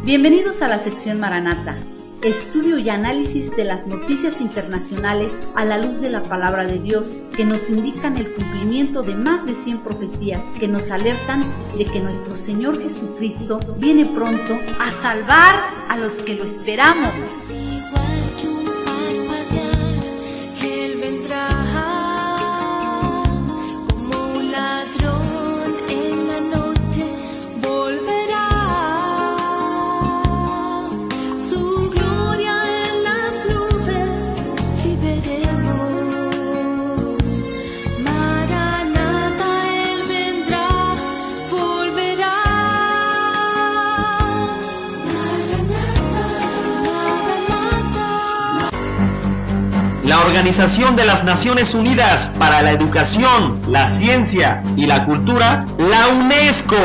Bienvenidos a la sección Maranata, estudio y análisis de las noticias internacionales a la luz de la palabra de Dios, que nos indican el cumplimiento de más de 100 profecías que nos alertan de que nuestro Señor Jesucristo viene pronto a salvar a los que lo esperamos. Igual que un parpadear, Él vendrá como un ladrón en la noche, volverá. Su gloria en las nubes, si veremos. Maranata, Él vendrá, volverá. La Organización de las Naciones Unidas para la Educación, la Ciencia y la Cultura, la UNESCO,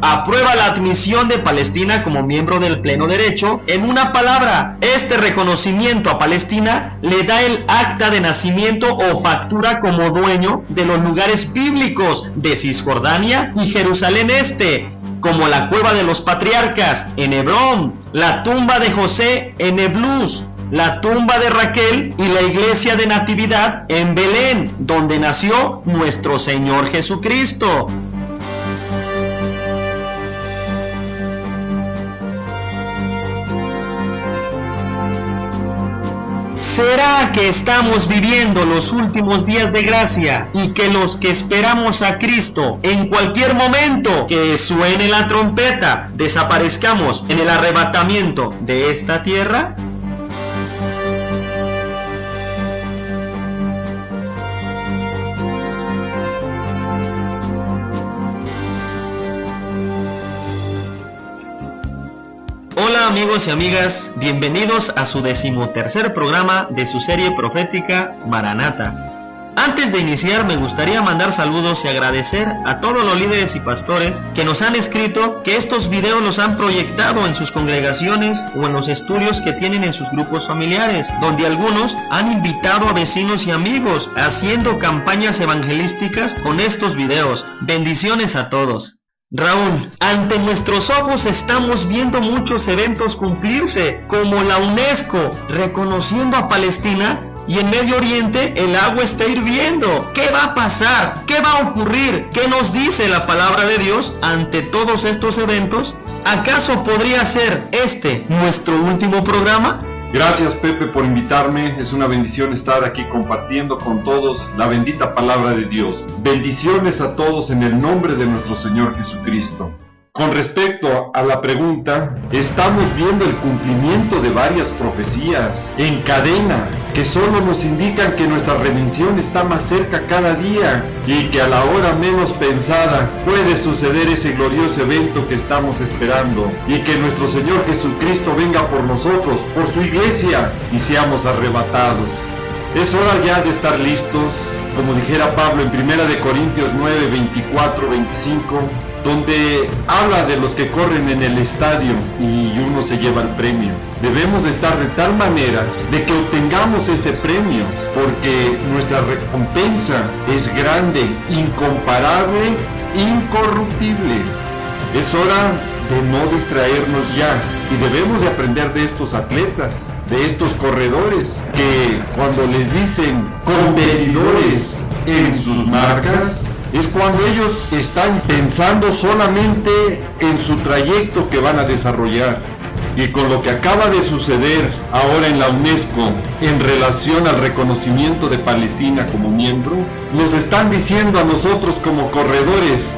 aprueba la admisión de Palestina como miembro del pleno derecho. En una palabra, este reconocimiento a Palestina le da el acta de nacimiento o factura como dueño de los lugares bíblicos de Cisjordania y Jerusalén Este, como la Cueva de los Patriarcas en Hebrón, la tumba de José en Neblus, la tumba de Raquel y la iglesia de Natividad en Belén, donde nació nuestro Señor Jesucristo. ¿Será que estamos viviendo los últimos días de gracia y que los que esperamos a Cristo en cualquier momento que suene la trompeta desaparezcamos en el arrebatamiento de esta tierra? Hola amigos y amigas, bienvenidos a su 13º programa de su serie profética Maranata. Antes de iniciar me gustaría mandar saludos y agradecer a todos los líderes y pastores que nos han escrito que estos videos los han proyectado en sus congregaciones o en los estudios que tienen en sus grupos familiares, donde algunos han invitado a vecinos y amigos haciendo campañas evangelísticas con estos videos. Bendiciones a todos. Raúl, ante nuestros ojos estamos viendo muchos eventos cumplirse, como la UNESCO reconociendo a Palestina, y en Medio Oriente el agua está hirviendo. ¿Qué va a pasar? ¿Qué va a ocurrir? ¿Qué nos dice la palabra de Dios ante todos estos eventos? ¿Acaso podría ser este nuestro último programa? Gracias, Pepe, por invitarme. Es una bendición estar aquí compartiendo con todos la bendita palabra de Dios. Bendiciones a todos en el nombre de nuestro Señor Jesucristo. Con respecto a la pregunta, estamos viendo el cumplimiento de varias profecías en cadena que solo nos indican que nuestra redención está más cerca cada día y que a la hora menos pensada puede suceder ese glorioso evento que estamos esperando y que nuestro Señor Jesucristo venga por nosotros, por su iglesia, y seamos arrebatados. Es hora ya de estar listos, como dijera Pablo en 1 Corintios 9, 24, 25, donde habla de los que corren en el estadio y uno se lleva el premio. Debemos de estar de tal manera de que obtengamos ese premio, porque nuestra recompensa es grande, incomparable, incorruptible. Es hora de no distraernos ya, y debemos de aprender de estos atletas, de estos corredores, que cuando les dicen competidores en sus marcas, es cuando ellos están pensando solamente en su trayecto que van a desarrollar. Y con lo que acaba de suceder ahora en la UNESCO en relación al reconocimiento de Palestina como miembro, nos están diciendo a nosotros como corredores,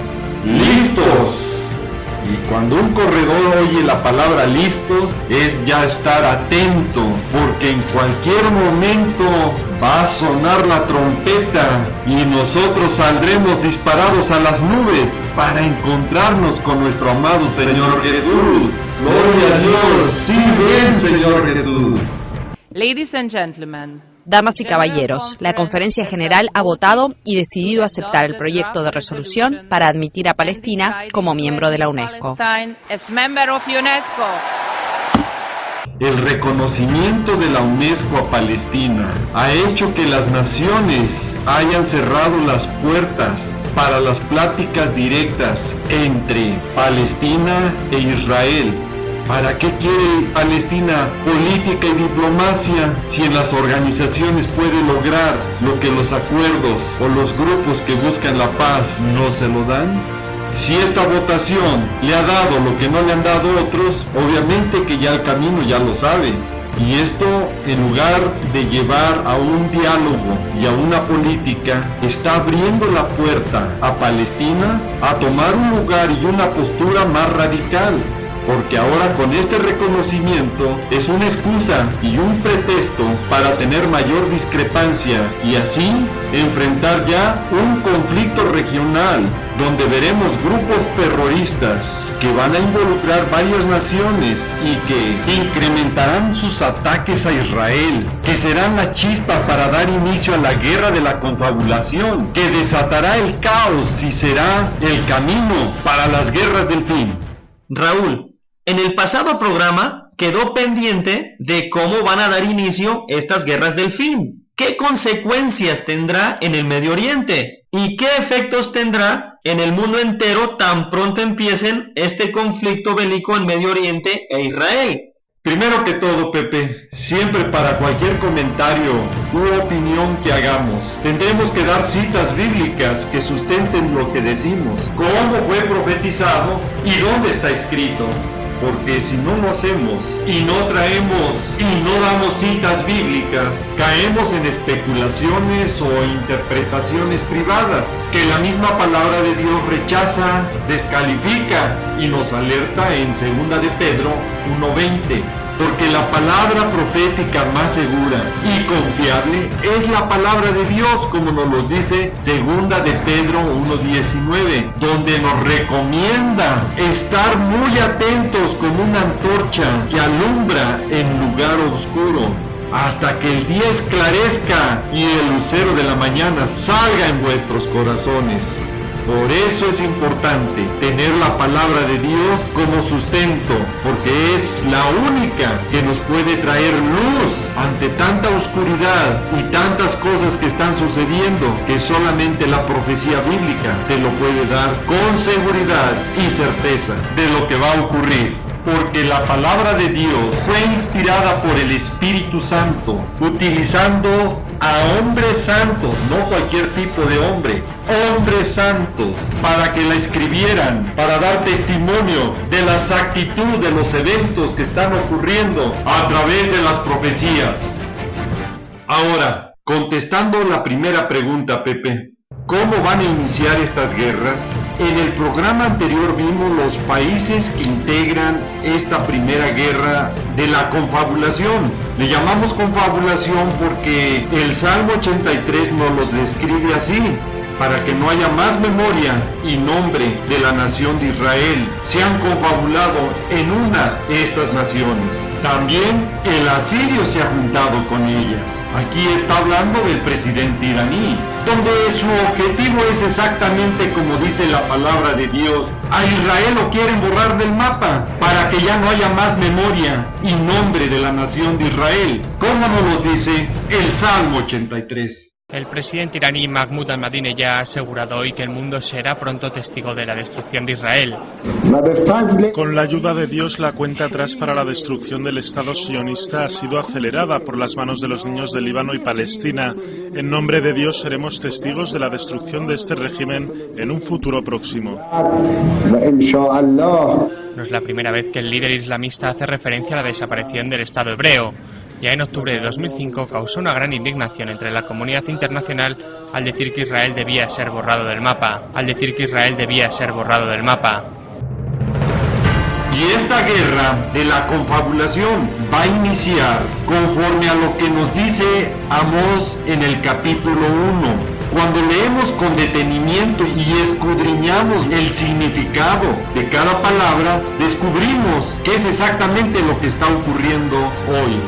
¡listos! Y cuando un corredor oye la palabra listos, es ya estar atento, porque en cualquier momento va a sonar la trompeta y nosotros saldremos disparados a las nubes para encontrarnos con nuestro amado Señor Jesús. ¡Gloria a Dios! ¡Sí, bien, Señor Jesús! Ladies and gentlemen, Damas y caballeros, la Conferencia General ha votado y decidido aceptar el proyecto de resolución para admitir a Palestina como miembro de la UNESCO. El reconocimiento de la UNESCO a Palestina ha hecho que las naciones hayan cerrado las puertas para las pláticas directas entre Palestina e Israel. ¿Para qué quiere Palestina política y diplomacia si en las organizaciones puede lograr lo que los acuerdos o los grupos que buscan la paz no se lo dan? Si esta votación le ha dado lo que no le han dado otros, obviamente que ya el camino ya lo sabe. Y esto, en lugar de llevar a un diálogo y a una política, está abriendo la puerta a Palestina a tomar un lugar y una postura más radical. Porque ahora con este reconocimiento es una excusa y un pretexto para tener mayor discrepancia y así enfrentar ya un conflicto regional donde veremos grupos terroristas que van a involucrar varias naciones y que incrementarán sus ataques a Israel, que serán la chispa para dar inicio a la guerra de la confabulación, que desatará el caos y será el camino para las guerras del fin. Raúl, en el pasado programa quedó pendiente de cómo van a dar inicio estas guerras del fin. ¿Qué consecuencias tendrá en el Medio Oriente? ¿Y qué efectos tendrá en el mundo entero tan pronto empiecen este conflicto bélico en Medio Oriente e Israel? Primero que todo, Pepe, siempre para cualquier comentario u opinión que hagamos, tendremos que dar citas bíblicas que sustenten lo que decimos, cómo fue profetizado y dónde está escrito. Porque si no lo hacemos y no traemos y no damos citas bíblicas, caemos en especulaciones o interpretaciones privadas que la misma palabra de Dios rechaza, descalifica y nos alerta en 2 de Pedro 1:20. Porque la palabra profética más segura y confiable es la palabra de Dios, como nos lo dice 2 de Pedro 1:19, donde nos recomienda estar muy atentos como una antorcha que alumbra en lugar oscuro, hasta que el día esclarezca y el lucero de la mañana salga en vuestros corazones. Por eso es importante tener la palabra de Dios como sustento, porque es la única que nos puede traer luz ante tanta oscuridad y tantas cosas que están sucediendo, que solamente la profecía bíblica te lo puede dar con seguridad y certeza de lo que va a ocurrir. Porque la palabra de Dios fue inspirada por el Espíritu Santo, utilizando a hombres santos, no cualquier tipo de hombre, hombres santos, para que la escribieran, para dar testimonio de la exactitud de los eventos que están ocurriendo a través de las profecías. Ahora, contestando la primera pregunta, Pepe, ¿cómo van a iniciar estas guerras? En el programa anterior vimos los países que integran esta primera guerra de la confabulación. Le llamamos confabulación porque el Salmo 83 nos lo describe así: para que no haya más memoria y nombre de la nación de Israel, se han confabulado en una estas naciones. También el asirio se ha juntado con ellas. Aquí está hablando del presidente iraní, donde su objetivo es exactamente como dice la palabra de Dios. A Israel lo quieren borrar del mapa para que ya no haya más memoria y nombre de la nación de Israel, como nos lo dice el Salmo 83. El presidente iraní Mahmoud Ahmadinejad ha asegurado hoy que el mundo será pronto testigo de la destrucción de Israel. Con la ayuda de Dios, la cuenta atrás para la destrucción del Estado sionista ha sido acelerada por las manos de los niños de Líbano y Palestina. En nombre de Dios seremos testigos de la destrucción de este régimen en un futuro próximo. No es la primera vez que el líder islamista hace referencia a la desaparición del Estado hebreo. Ya en octubre de 2005 causó una gran indignación entre la comunidad internacional al decir que Israel debía ser borrado del mapa. Y esta guerra de la confabulación va a iniciar conforme a lo que nos dice Amós en el capítulo 1. Cuando leemos con detenimiento y escudriñamos el significado de cada palabra, descubrimos qué es exactamente lo que está ocurriendo hoy.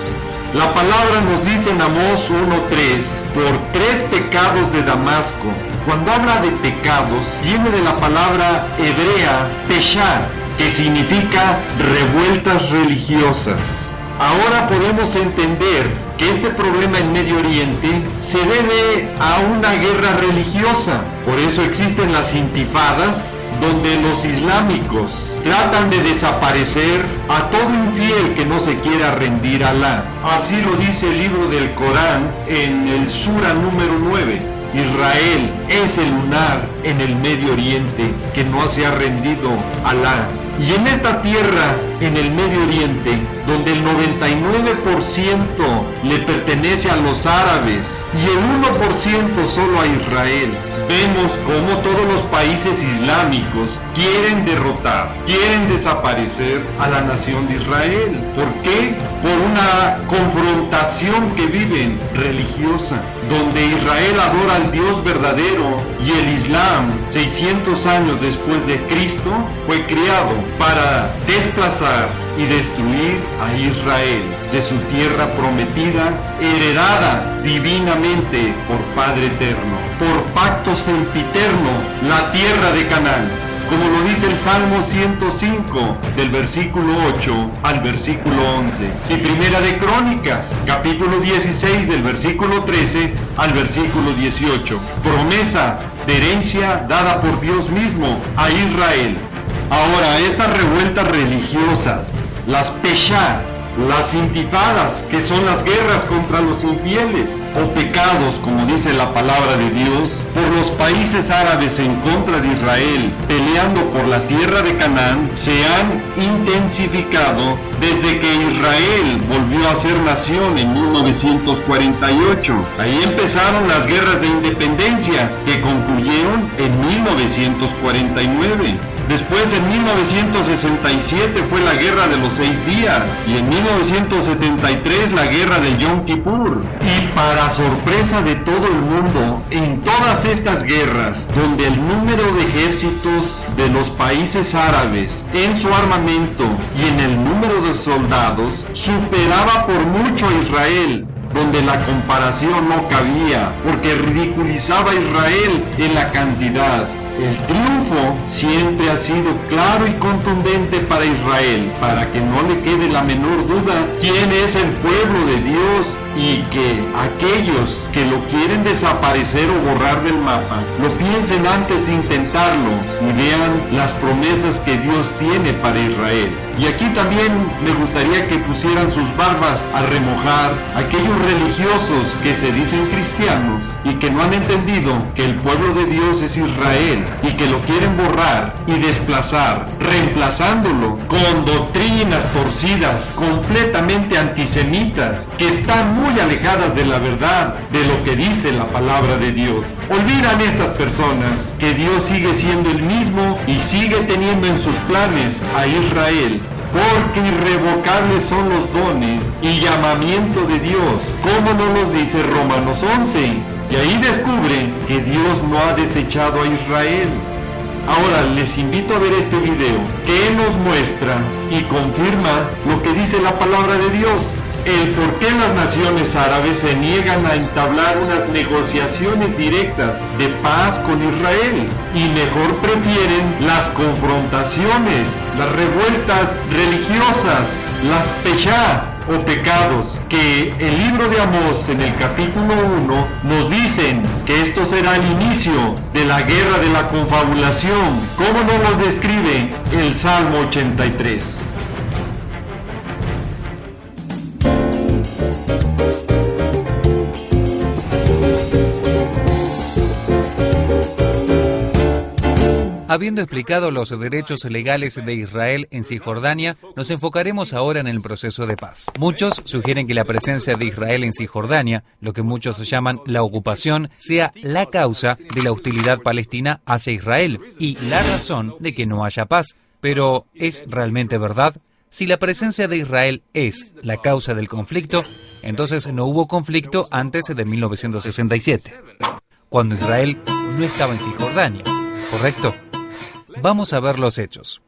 La palabra nos dice en Amós 1:3, por 3 pecados de Damasco. Cuando habla de pecados, viene de la palabra hebrea peshá, que significa revueltas religiosas. Ahora podemos entender que este problema en Medio Oriente se debe a una guerra religiosa. Por eso existen las intifadas, donde los islámicos tratan de desaparecer a todo infiel que no se quiera rendir a Alá. Así lo dice el libro del Corán en el Sura número 9. Israel es el lunar en el Medio Oriente que no se ha rendido a Alá. Y en esta tierra, en el Medio Oriente, donde el 99% le pertenece a los árabes y el 1% solo a Israel, vemos cómo todos los países islámicos quieren derrotar, quieren desaparecer a la nación de Israel. ¿Por qué? Por una confrontación que viven religiosa, donde Israel adora al Dios verdadero y el Islam, 600 años después de Cristo, fue creado para desplazar y destruir a Israel de su tierra prometida, heredada divinamente por Padre Eterno, por pacto sempiterno, la tierra de Canaán. Como lo dice el Salmo 105, del versículo 8 al versículo 11. Y Primera de Crónicas, capítulo 16, del versículo 13 al versículo 18. Promesa de herencia dada por Dios mismo a Israel. Ahora, estas revueltas religiosas, las Peshá, las intifadas, que son las guerras contra los infieles, o pecados, como dice la palabra de Dios, por los países árabes en contra de Israel, peleando por la tierra de Canaán, se han intensificado desde que Israel volvió a ser nación en 1948. Ahí empezaron las guerras de independencia, que concluyeron en 1949. Después, en 1967 fue la Guerra de los 6 días y en 1973 la Guerra de Yom Kippur. Y para sorpresa de todo el mundo, en todas estas guerras, donde el número de ejércitos de los países árabes en su armamento y en el número de soldados superaba por mucho a Israel, donde la comparación no cabía, porque ridiculizaba a Israel en la cantidad. El triunfo siempre ha sido claro y contundente para Israel, para que no le quede la menor duda quién es el pueblo de Dios, y que aquellos que lo quieren desaparecer o borrar del mapa lo piensen antes de intentarlo y vean las promesas que Dios tiene para Israel. Y aquí también me gustaría que pusieran sus barbas a remojar aquellos religiosos que se dicen cristianos y que no han entendido que el pueblo de Dios es Israel y que lo quieren borrar y desplazar, reemplazándolo con doctrinas torcidas, completamente antisemitas, que están muy alejadas de la verdad, de lo que dice la palabra de Dios. Olvidan estas personas que Dios sigue siendo el mismo y sigue teniendo en sus planes a Israel, porque irrevocables son los dones y llamamiento de Dios, como nos los dice Romanos 11, y ahí descubren que Dios no ha desechado a Israel. Ahora les invito a ver este video que nos muestra y confirma lo que dice la palabra de Dios. El por qué las naciones árabes se niegan a entablar unas negociaciones directas de paz con Israel y mejor prefieren las confrontaciones, las revueltas religiosas, las peshá o pecados, que el libro de Amós en el capítulo 1 nos dicen que esto será el inicio de la guerra de la confabulación, como nos lo describe el Salmo 83. Habiendo explicado los derechos legales de Israel en Cisjordania, nos enfocaremos ahora en el proceso de paz. Muchos sugieren que la presencia de Israel en Cisjordania, lo que muchos llaman la ocupación, sea la causa de la hostilidad palestina hacia Israel y la razón de que no haya paz. Pero, ¿es realmente verdad? Si la presencia de Israel es la causa del conflicto, entonces no hubo conflicto antes de 1967, cuando Israel no estaba en Cisjordania, ¿correcto? Vamos a ver los hechos.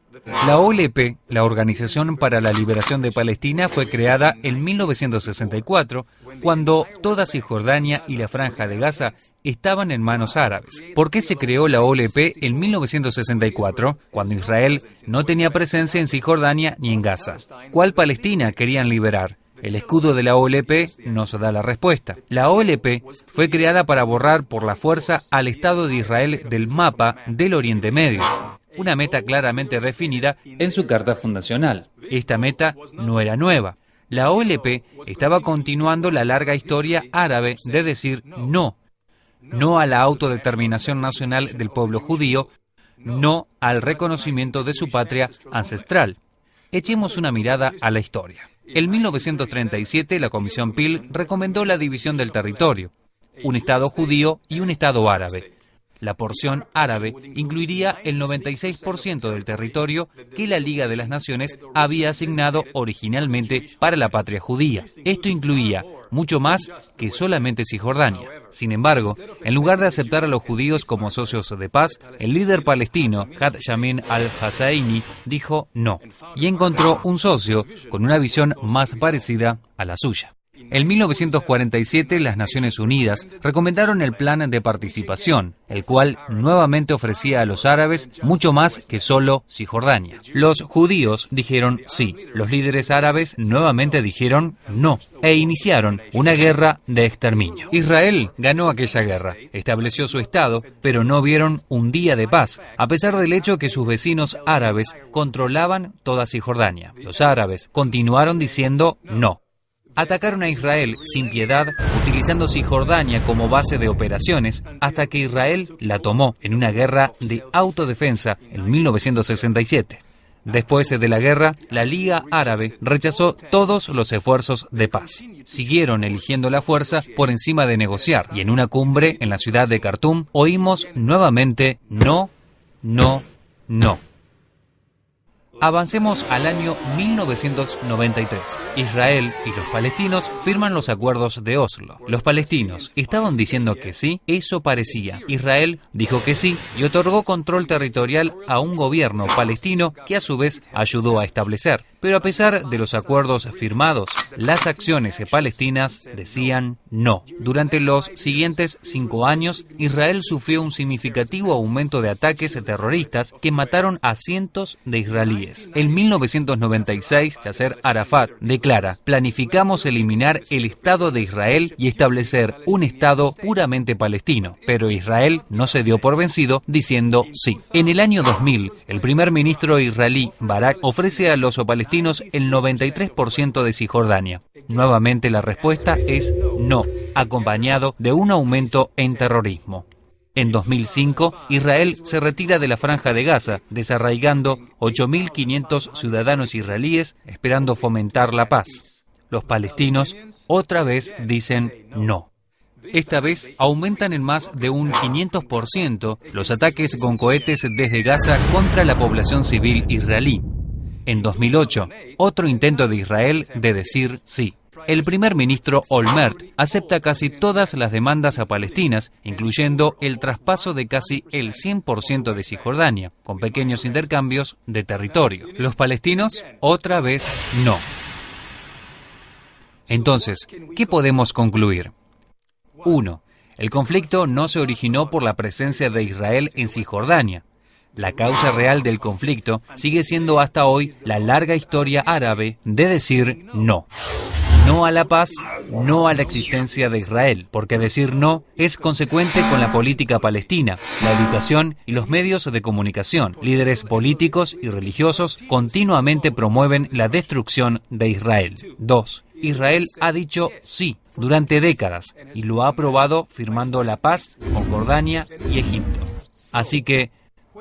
La OLP, la Organización para la Liberación de Palestina, fue creada en 1964, cuando toda Cisjordania y la Franja de Gaza estaban en manos árabes. ¿Por qué se creó la OLP en 1964, cuando Israel no tenía presencia en Cisjordania ni en Gaza? ¿Cuál Palestina querían liberar? El escudo de la OLP nos da la respuesta. La OLP fue creada para borrar por la fuerza al Estado de Israel del mapa del Oriente Medio, una meta claramente definida en su carta fundacional. Esta meta no era nueva. La OLP estaba continuando la larga historia árabe de decir no. No a la autodeterminación nacional del pueblo judío, no al reconocimiento de su patria ancestral. Echemos una mirada a la historia. En 1937, la Comisión Peel recomendó la división del territorio, un Estado judío y un Estado árabe. La porción árabe incluiría el 96% del territorio que la Liga de las Naciones había asignado originalmente para la patria judía. Esto incluía mucho más que solamente Cisjordania. Sin embargo, en lugar de aceptar a los judíos como socios de paz, el líder palestino, Had Yamin al-Husseini, dijo no, y encontró un socio con una visión más parecida a la suya. En 1947, las Naciones Unidas recomendaron el Plan de Participación, el cual nuevamente ofrecía a los árabes mucho más que solo Cisjordania. Los judíos dijeron sí, los líderes árabes nuevamente dijeron no, e iniciaron una guerra de exterminio. Israel ganó aquella guerra, estableció su Estado, pero no vieron un día de paz, a pesar del hecho que sus vecinos árabes controlaban toda Cisjordania. Los árabes continuaron diciendo no. Atacaron a Israel sin piedad, utilizando Cisjordania como base de operaciones, hasta que Israel la tomó en una guerra de autodefensa en 1967. Después de la guerra, la Liga Árabe rechazó todos los esfuerzos de paz. Siguieron eligiendo la fuerza por encima de negociar, y en una cumbre en la ciudad de Khartoum oímos nuevamente no, no, no. Avancemos al año 1993. Israel y los palestinos firman los acuerdos de Oslo. Los palestinos estaban diciendo que sí, eso parecía. Israel dijo que sí y otorgó control territorial a un gobierno palestino que a su vez ayudó a establecer. Pero a pesar de los acuerdos firmados, las acciones palestinas decían no. Durante los siguientes 5 años, Israel sufrió un significativo aumento de ataques terroristas que mataron a cientos de israelíes. En 1996, Yasser Arafat declara: planificamos eliminar el Estado de Israel y establecer un Estado puramente palestino. Pero Israel no se dio por vencido, diciendo sí. En el año 2000, el primer ministro israelí Barak ofrece a los palestinos el 93% de Cisjordania. Nuevamente la respuesta es no, acompañado de un aumento en terrorismo. En 2005, Israel se retira de la Franja de Gaza, desarraigando 8.500 ciudadanos israelíes, esperando fomentar la paz. Los palestinos otra vez dicen no. Esta vez aumentan en más de un 500% los ataques con cohetes desde Gaza contra la población civil israelí. En 2008, otro intento de Israel de decir sí. El primer ministro Olmert acepta casi todas las demandas palestinas, incluyendo el traspaso de casi el 100% de Cisjordania, con pequeños intercambios de territorio. Los palestinos, otra vez, no. Entonces, ¿qué podemos concluir? 1. El conflicto no se originó por la presencia de Israel en Cisjordania. La causa real del conflicto sigue siendo hasta hoy la larga historia árabe de decir no. No a la paz, no a la existencia de Israel, porque decir no es consecuente con la política palestina, la educación y los medios de comunicación. Líderes políticos y religiosos continuamente promueven la destrucción de Israel. 2. Israel ha dicho sí durante décadas y lo ha aprobado firmando la paz con Jordania y Egipto. Así que,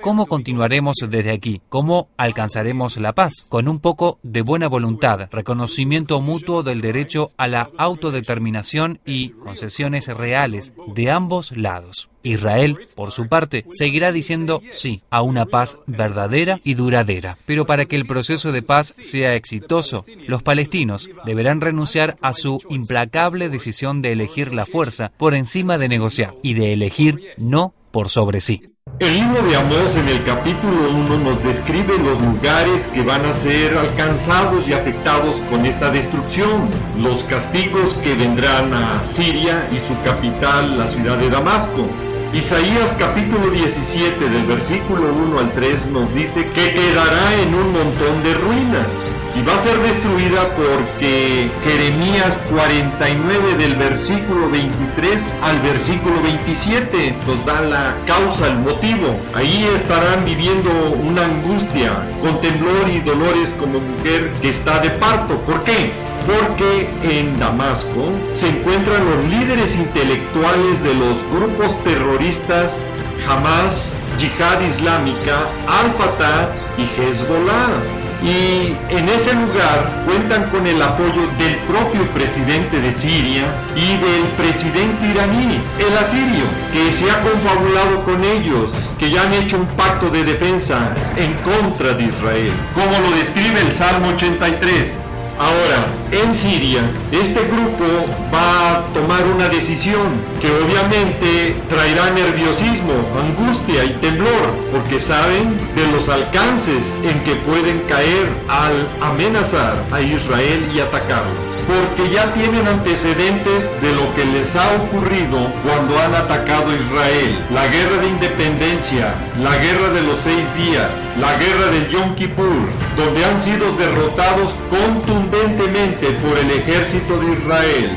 ¿cómo continuaremos desde aquí? ¿Cómo alcanzaremos la paz? Con un poco de buena voluntad, reconocimiento mutuo del derecho a la autodeterminación y concesiones reales de ambos lados. Israel, por su parte, seguirá diciendo sí a una paz verdadera y duradera. Pero para que el proceso de paz sea exitoso, los palestinos deberán renunciar a su implacable decisión de elegir la fuerza por encima de negociar y de elegir no por sobre sí. El libro de Amós en el capítulo 1 nos describe los lugares que van a ser alcanzados y afectados con esta destrucción, los castigos que vendrán a Siria y su capital, la ciudad de Damasco. Isaías capítulo 17 del versículo 1 al 3 nos dice que quedará en un montón de ruinas y va a ser destruida porque Jeremías 49 del versículo 23 al versículo 27 nos da la causa, el motivo. Ahí estarán viviendo una angustia, con temblor y dolores como mujer que está de parto. ¿Por qué? Porque en Damasco se encuentran los líderes intelectuales de los grupos terroristas Hamas, Yihad Islámica, Al-Fatah y Hezbollah. Y en ese lugar cuentan con el apoyo del propio presidente de Siria y del presidente iraní, el asirio, que se ha confabulado con ellos, que ya han hecho un pacto de defensa en contra de Israel, como lo describe el Salmo 83. Ahora, en Siria, este grupo va a tomar una decisión que obviamente traerá nerviosismo, angustia y temblor, porque saben de los alcances en que pueden caer al amenazar a Israel y atacarlo. Porque ya tienen antecedentes de lo que les ha ocurrido cuando han atacado a Israel. La guerra de independencia, la guerra de los 6 días, la guerra del Yom Kippur, donde han sido derrotados contundentemente por el ejército de Israel.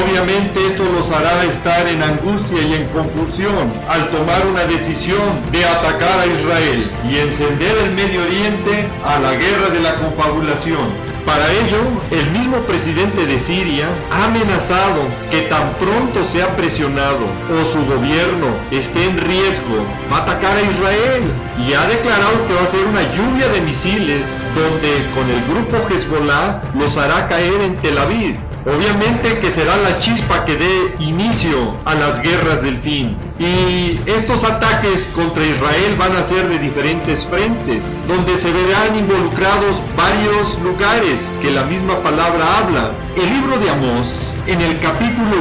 Obviamente esto los hará estar en angustia y en confusión al tomar una decisión de atacar a Israel y encender el Medio Oriente a la guerra de la confabulación. Para ello, el mismo presidente de Siria ha amenazado que tan pronto sea presionado o su gobierno esté en riesgo, va a atacar a Israel, y ha declarado que va a ser una lluvia de misiles donde con el grupo Hezbollah los hará caer en Tel Aviv. Obviamente que será la chispa que dé inicio a las guerras del fin. Y estos ataques contra Israel van a ser de diferentes frentes, donde se verán involucrados varios lugares que la misma palabra habla. El libro de Amós, en el capítulo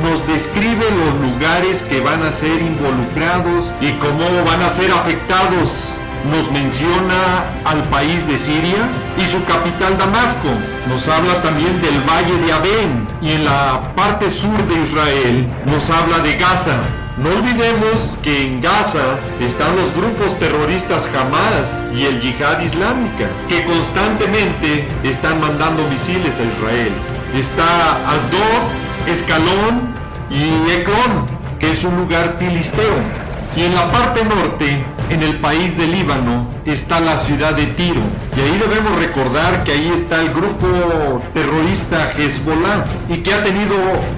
1, nos describe los lugares que van a ser involucrados y cómo van a ser afectados. Nos menciona al país de Siria y su capital Damasco. Nos habla también del valle de Abén, y en la parte sur de Israel nos habla de Gaza. No olvidemos que en Gaza están los grupos terroristas Hamas y el Yihad Islámica, que constantemente están mandando misiles a Israel. Está Asdod, Escalón y Ecrón, que es un lugar filisteo. Y en la parte norte, en el país de Líbano, está la ciudad de Tiro. Y ahí debemos recordar que ahí está el grupo terrorista Hezbollah, y que ha tenido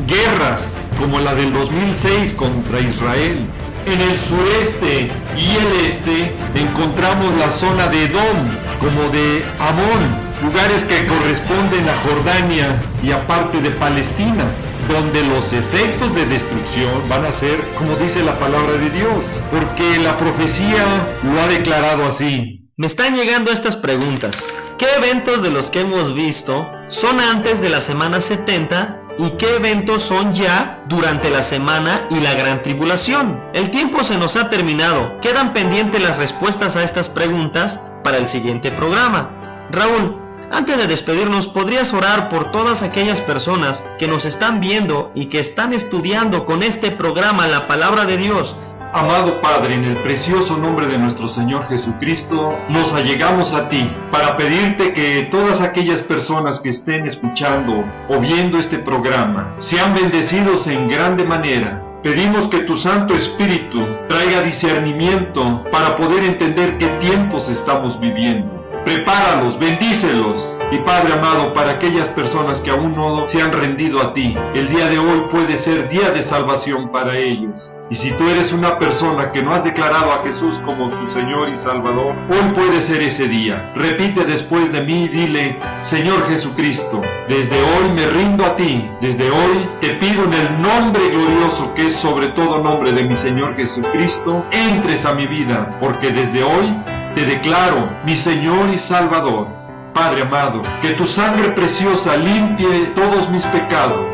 guerras como la del 2006 contra Israel. En el sureste y el este encontramos la zona de Edom, como de Amón, lugares que corresponden a Jordania y a parte de Palestina, donde los efectos de destrucción van a ser como dice la palabra de Dios, porque la profecía lo ha declarado así. Me están llegando estas preguntas. ¿Qué eventos de los que hemos visto son antes de la semana 70 y qué eventos son ya durante la semana y la gran tribulación? El tiempo se nos ha terminado. Quedan pendientes las respuestas a estas preguntas para el siguiente programa. Raúl, antes de despedirnos, ¿podrías orar por todas aquellas personas que nos están viendo y que están estudiando con este programa la palabra de Dios? Amado Padre, en el precioso nombre de nuestro Señor Jesucristo, nos allegamos a ti para pedirte que todas aquellas personas que estén escuchando o viendo este programa sean bendecidos en grande manera. Pedimos que tu Santo Espíritu traiga discernimiento para poder entender qué tiempos estamos viviendo. Prepáralos, bendícelos. Y Padre amado, para aquellas personas que aún no se han rendido a ti, el día de hoy puede ser día de salvación para ellos. Y si tú eres una persona que no has declarado a Jesús como su Señor y Salvador, hoy puede ser ese día. Repite después de mí y dile: Señor Jesucristo, desde hoy me rindo a ti. Desde hoy te pido en el nombre glorioso que es sobre todo nombre de mi Señor Jesucristo, entres a mi vida, porque desde hoy te declaro mi Señor y Salvador. Padre amado, que tu sangre preciosa limpie todos mis pecados.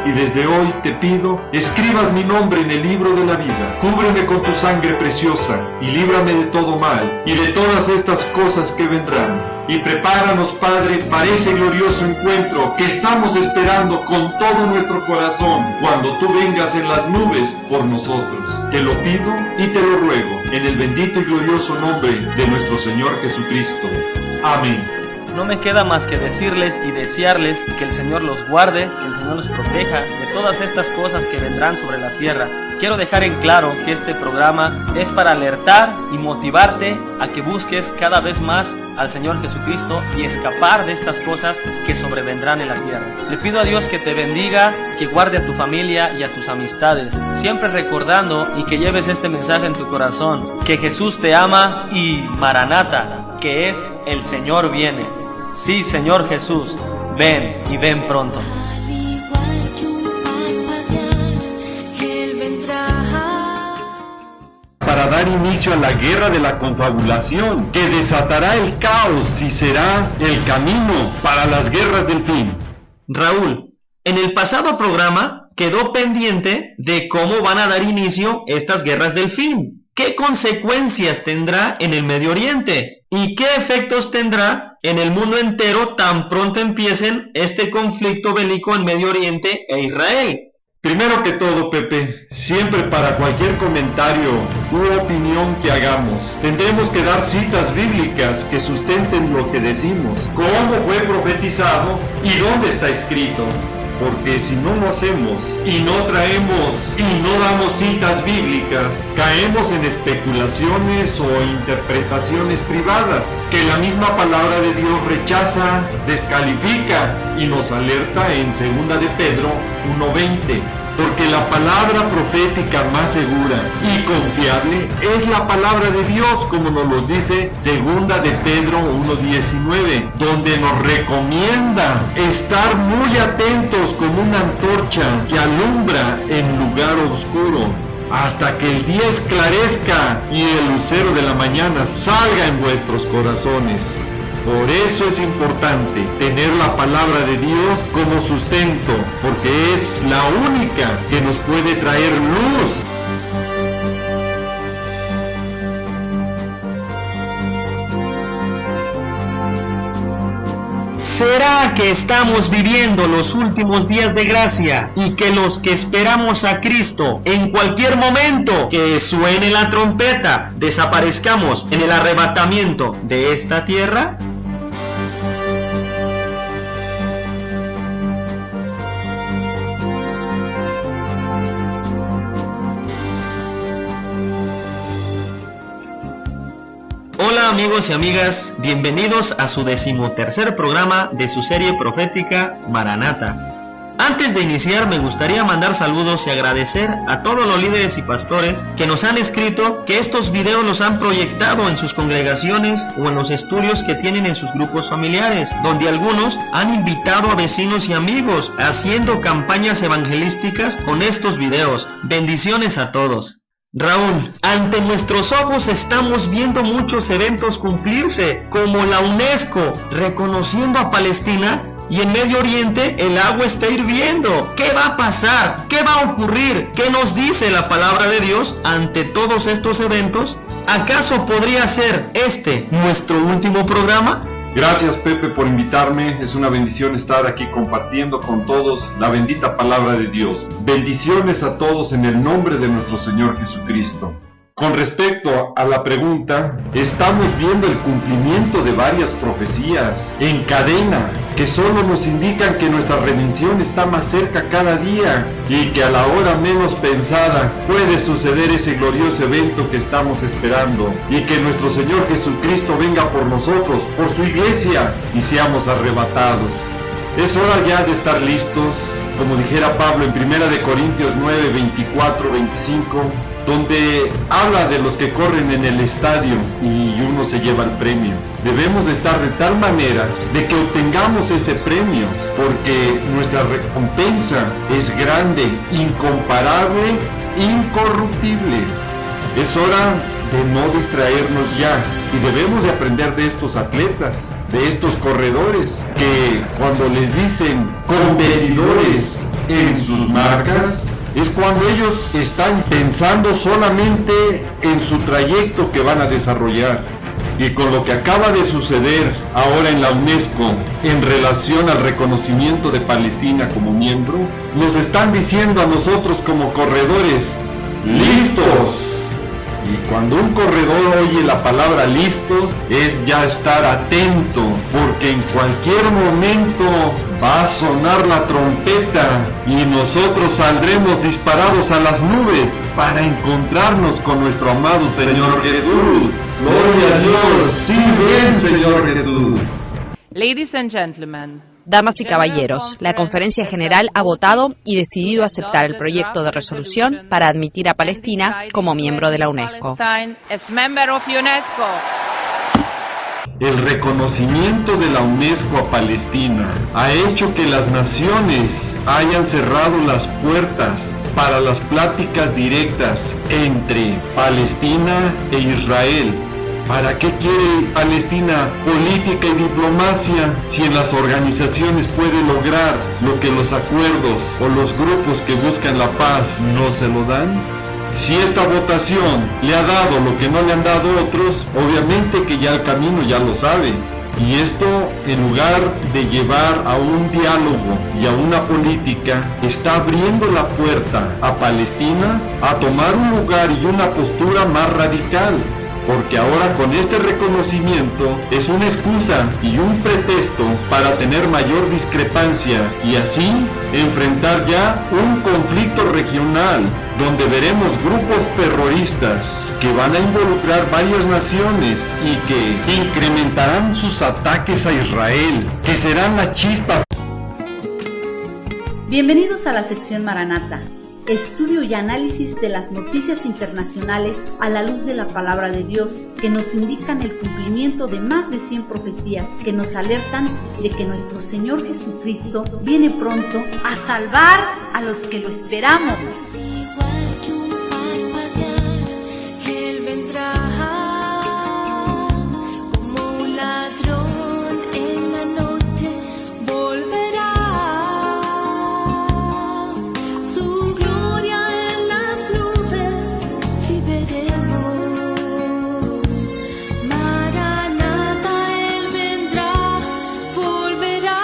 Y desde hoy te pido, escribas mi nombre en el libro de la vida. Cúbreme con tu sangre preciosa y líbrame de todo mal y de todas estas cosas que vendrán. Y prepáranos, Padre, para ese glorioso encuentro que estamos esperando con todo nuestro corazón cuando tú vengas en las nubes por nosotros. Te lo pido y te lo ruego en el bendito y glorioso nombre de nuestro Señor Jesucristo. Amén. no me queda más que decirles y desearles que el Señor los guarde, que el Señor los proteja de todas estas cosas que vendrán sobre la tierra. Quiero dejar en claro que este programa es para alertar y motivarte a que busques cada vez más al Señor Jesucristo y escapar de estas cosas que sobrevendrán en la tierra. Le pido a Dios que te bendiga, que guarde a tu familia y a tus amistades, siempre recordando y que lleves este mensaje en tu corazón, que Jesús te ama y Maranata, que es el Señor viene. Sí, Señor Jesús, ven y ven pronto. Al igual que un parpadear, Él vendrá. Para dar inicio a la guerra de la confabulación, que desatará el caos y será el camino para las guerras del fin. Raúl, en el pasado programa quedó pendiente de cómo van a dar inicio estas guerras del fin. ¿Qué consecuencias tendrá en el Medio Oriente? ¿Y qué efectos tendrá en el mundo entero tan pronto empiecen este conflicto bélico en Medio Oriente e Israel? Primero que todo, Pepe, siempre para cualquier comentario u opinión que hagamos, tendremos que dar citas bíblicas que sustenten lo que decimos, cómo fue profetizado y dónde está escrito. Porque si no lo hacemos y no traemos y no damos citas bíblicas, caemos en especulaciones o interpretaciones privadas que la misma palabra de Dios rechaza, descalifica y nos alerta en 2 de Pedro 1:20. Porque la palabra profética más segura y confiable es la palabra de Dios, como nos lo dice 2 de Pedro 1:19, donde nos recomienda estar muy atentos como una antorcha que alumbra en lugar oscuro, hasta que el día esclarezca y el lucero de la mañana salga en vuestros corazones. Por eso es importante tener la palabra de Dios como sustento, porque es la única que nos puede traer luz. ¿Será que estamos viviendo los últimos días de gracia y que los que esperamos a Cristo en cualquier momento que suene la trompeta desaparezcamos en el arrebatamiento de esta tierra? Hola amigos y amigas, bienvenidos a su 13º programa de su serie profética Maranata. Antes de iniciar me gustaría mandar saludos y agradecer a todos los líderes y pastores que nos han escrito que estos videos los han proyectado en sus congregaciones o en los estudios que tienen en sus grupos familiares, donde algunos han invitado a vecinos y amigos haciendo campañas evangelísticas con estos videos. Bendiciones a todos. Raúl, ante nuestros ojos estamos viendo muchos eventos cumplirse, como la UNESCO reconociendo a Palestina, y en Medio Oriente el agua está hirviendo. ¿Qué va a pasar? ¿Qué va a ocurrir? ¿Qué nos dice la palabra de Dios ante todos estos eventos? ¿Acaso podría ser este nuestro último programa? Gracias, Pepe, por invitarme. Es una bendición estar aquí compartiendo con todos la bendita palabra de Dios. Bendiciones a todos en el nombre de nuestro Señor Jesucristo. Con respecto a la pregunta, estamos viendo el cumplimiento de varias profecías en cadena que solo nos indican que nuestra redención está más cerca cada día y que a la hora menos pensada puede suceder ese glorioso evento que estamos esperando y que nuestro Señor Jesucristo venga por nosotros, por su iglesia, y seamos arrebatados. Es hora ya de estar listos, como dijera Pablo en 1 Corintios 9, 24, 25, donde habla de los que corren en el estadio y uno se lleva el premio. Debemos de estar de tal manera de que obtengamos ese premio, porque nuestra recompensa es grande, incomparable, incorruptible. Es hora de no distraernos ya, y debemos de aprender de estos atletas, de estos corredores, que cuando les dicen competidores en sus marcas, es cuando ellos están pensando solamente en su trayecto que van a desarrollar. Y con lo que acaba de suceder ahora en la UNESCO en relación al reconocimiento de Palestina como miembro, nos están diciendo a nosotros como corredores, ¡listos! Y cuando un corredor oye la palabra listos, es ya estar atento, porque en cualquier momento va a sonar la trompeta y nosotros saldremos disparados a las nubes para encontrarnos con nuestro amado Señor Jesús. ¡Gloria a Dios! ¡Sí, ven, Señor Jesús! Ladies and gentlemen, Damas y caballeros, la Conferencia General ha votado y decidido aceptar el proyecto de resolución para admitir a Palestina como miembro de la UNESCO. El reconocimiento de la UNESCO a Palestina ha hecho que las naciones hayan cerrado las puertas para las pláticas directas entre Palestina e Israel. ¿Para qué quiere Palestina política y diplomacia si en las organizaciones puede lograr lo que los acuerdos o los grupos que buscan la paz no se lo dan? Si esta votación le ha dado lo que no le han dado otros, obviamente que ya el camino ya lo sabe. Y esto, en lugar de llevar a un diálogo y a una política, está abriendo la puerta a Palestina a tomar un lugar y una postura más radical. Porque ahora con este reconocimiento es una excusa y un pretexto para tener mayor discrepancia y así enfrentar ya un conflicto regional donde veremos grupos terroristas que van a involucrar varias naciones y que incrementarán sus ataques a Israel, que serán la chispa. Bienvenidos a la sección Maranata, estudio y análisis de las noticias internacionales a la luz de la palabra de Dios, que nos indican el cumplimiento de más de 100 profecías que nos alertan de que nuestro Señor Jesucristo viene pronto a salvar a los que lo esperamos. Igual que un parpadear, Él vendrá como un ladrón en la noche, volverá. Su gloria en las nubes, si veremos. Maranata, Él vendrá, volverá.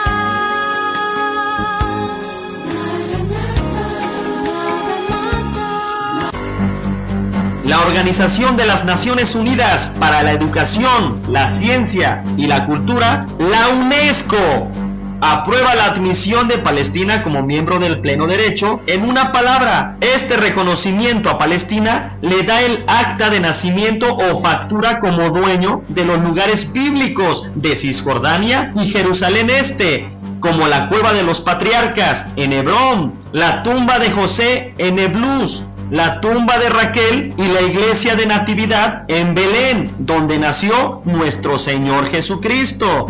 La Organización de las Naciones Unidas para la Educación, la Ciencia y la Cultura, la UNESCO, aprueba la admisión de Palestina como miembro del pleno derecho. En una palabra, este reconocimiento a Palestina le da el acta de nacimiento o factura como dueño de los lugares bíblicos de Cisjordania y Jerusalén Este, como la cueva de los patriarcas en Hebrón, la tumba de José en Neblús, la tumba de Raquel y la iglesia de Natividad en Belén, donde nació nuestro Señor Jesucristo.